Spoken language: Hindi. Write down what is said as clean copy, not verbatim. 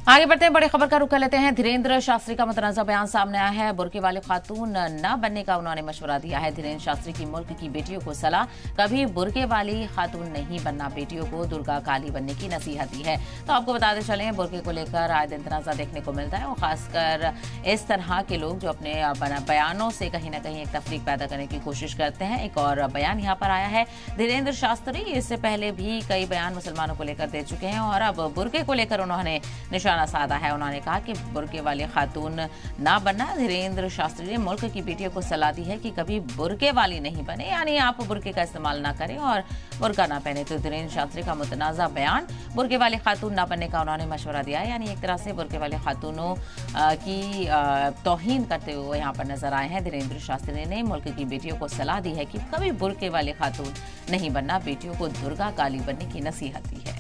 आगे बढ़ते हैं, बड़ी खबर का रुख कर लेते हैं। धीरेन्द्र शास्त्री का मुतनाज़ा बयान सामने आया है। बुर्के वाले खातून न बनने का उन्होंने मशवरा दिया है। धीरेन्द्र शास्त्री की मुल्क की बेटियों को सलाह, कभी बुर्के वाली खातून नहीं बनना, बेटियों को दुर्गा काली बनने की नसीहत दी है। तो आपको बताते चलें, बुर्के को लेकर आए दिन तनाज़ा देखने को मिलता है और खासकर इस तरह के लोग जो अपने बयानों से कहीं ना कहीं एक तफरीक पैदा करने की कोशिश करते हैं। एक और बयान यहाँ पर आया है। धीरेन्द्र शास्त्री इससे पहले भी कई बयान मुसलमानों को लेकर दे चुके हैं और अब बुर्के को लेकर उन्होंने निशाना साधा है। उन्होंने कहा कि बुर्के वाले खातून ना बनना। धीरेन्द्र शास्त्री ने मुल्क की बेटियों को सलाह दी है कि कभी बुर्के वाली नहीं बने, यानी आप बुर्के का इस्तेमाल ना करें और बुर्का ना पहने। तो धीरेन्द्र शास्त्री का मुतनाज़ा बयान, बुर्के वाले खातून ना बनने का उन्होंने मशवरा दिया है, यानी एक तरह से बुर्के वाले खातूनों की तौहीन करते हुए यहाँ पर नजर आए हैं। धीरेन्द्र शास्त्री ने मुल्क की बेटियों को सलाह दी है कि कभी बुर्के वाले खातून नहीं बनना, बेटियों को दुर्गा काली बनने की नसीहत दी है।